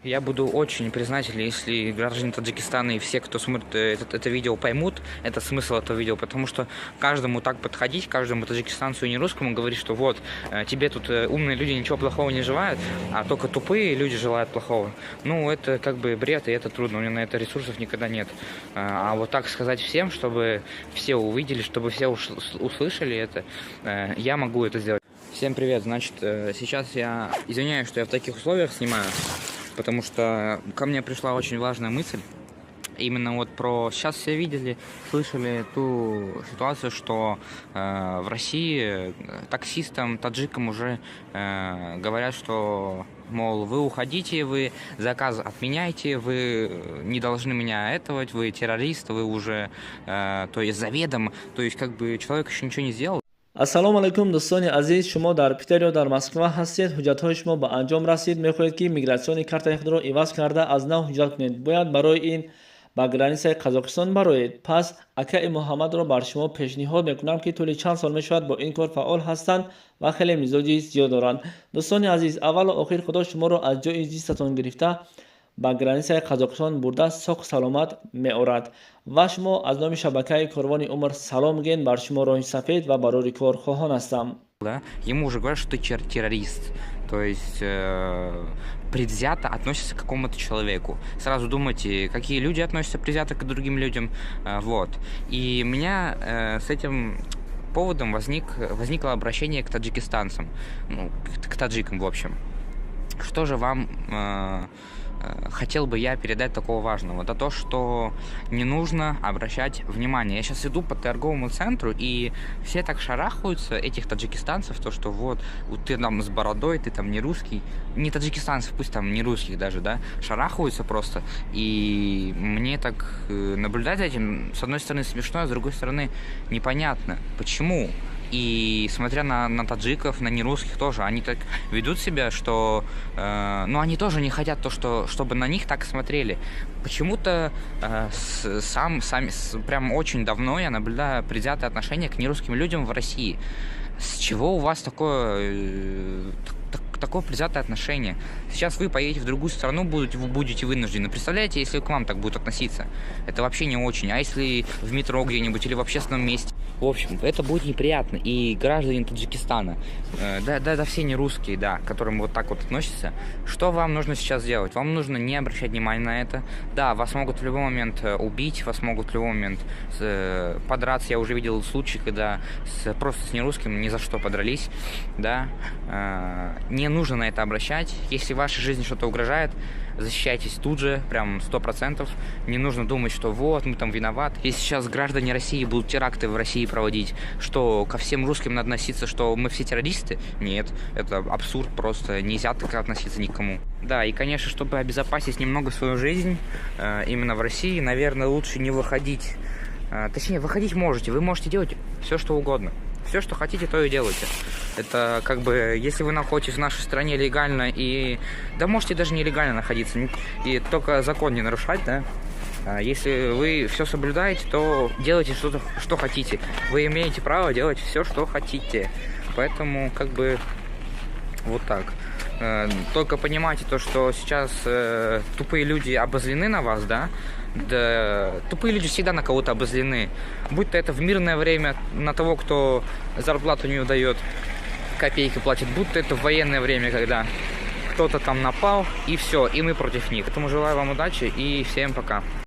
Я буду очень признателен, если граждане Таджикистана и все, кто смотрит это видео, поймут этот смысл этого видео, потому что каждому так подходить, каждому таджикистанцу и не русскому говорить, что вот, тебе тут умные люди ничего плохого не желают, а только тупые люди желают плохого. Ну, это как бы бред, и это трудно, у меня на это ресурсов никогда нет. А вот так сказать всем, чтобы все увидели, чтобы все услышали это, я могу это сделать. Всем привет, значит, сейчас я извиняюсь, что я в таких условиях снимаю, потому что ко мне пришла очень важная мысль. Именно вот про... Сейчас все видели, слышали ту ситуацию, что в России таксистам, таджикам уже говорят, что, мол, вы уходите, вы заказ отменяйте, вы не должны меня этовать, вы террорист, вы уже, то есть заведомо, то есть как бы человек еще ничего не сделал. ассалому алайкум дӯстони азиз, шумо дар Питер ё дар Москва ҳастед. ҳуҷҷатҳои шумо ба анҷом расид. Мехоҳед ки мигратсиони картаи худро иваз карда аз нав ҳуҷҷат кунед. Бояд барои ин ба границаи Қазоқистон бароед. Пас акаи Муҳаммадро бар шумо пешниҳод мекунам ки тӯли чанд сол мешавад бо ин кор фаъол ҳастанд ва хеле мизоҷи зиёд доранд. Дӯстони азиз, аввалу охир худо шуморо аз ҷои ҷистатон гирифта ба границаи Қазоқистон бурда соҳу саломат меорад ва шумо аз номи шабакаи Корвони Умр салом мегӯед. Бар шумо роҳи сафед ва барори корхоҳон ҳастам. Да? Ему уже говорят, что ты террорист, то есть предвзято относятся к какому-то человеку. Сразу думайте, какие люди относятся предвзято к другим людям, вот. И у меня с этим поводом возникло обращение к таджикистанцам, ну, к таджикам в общем. Что же вам хотел бы я передать такого важного? Это то, что не нужно обращать внимание. Я сейчас иду по торговому центру, и все так шарахаются, этих таджикистанцев, то, что вот ты там с бородой, ты там не русский. Не таджикистанцев, пусть там не русских даже, да, шарахаются просто. И мне так наблюдать за этим, с одной стороны, смешно, а с другой стороны, непонятно. Почему? И смотря на таджиков, на нерусских тоже, они так ведут себя, что, ну, они тоже не хотят то, чтобы на них так смотрели. Почему-то прям очень давно я наблюдаю предвзятое отношение к нерусским людям в России. С чего у вас такое предвзятое отношение? Сейчас вы поедете в другую страну, будете вынуждены. Представляете, если к вам так будут относиться? Это вообще не очень. А если в метро где-нибудь или в общественном месте? В общем, это будет неприятно. И граждане Таджикистана, да, все не русские, да, к которым вот так вот относятся, что вам нужно сейчас делать? Вам нужно не обращать внимания на это. Да, вас могут в любой момент убить, вас могут в любой момент подраться. Я уже видел случаи, когда просто с нерусским ни за что подрались, да. Не нужно на это обращать. Если в вашей жизни что-то угрожает, защищайтесь тут же, прям 100%. Не нужно думать, что вот, мы там виноваты. Если сейчас граждане России будут теракты в России проводить, что ко всем русским надо относиться, что мы все террористы? Нет, это абсурд просто. Нельзя так относиться никому. Да, и, конечно, чтобы обезопасить немного свою жизнь, именно в России, наверное, лучше не выходить. Точнее, выходить можете, вы можете делать все, что угодно. Все, что хотите, то и делайте. Это как бы, если вы находитесь в нашей стране легально и... Да можете даже нелегально находиться, и только закон не нарушать, да? Если вы все соблюдаете, то делайте что хотите. Вы имеете право делать все, что хотите. Поэтому, как бы, вот так. Только понимайте то, что сейчас тупые люди обозлены на вас, да? Да, тупые люди всегда на кого-то обозлены. Будь то это в мирное время на того, кто зарплату не удает, копейки платит, будь то это в военное время, когда кто-то там напал, и все, и мы против них. Поэтому желаю вам удачи и всем пока.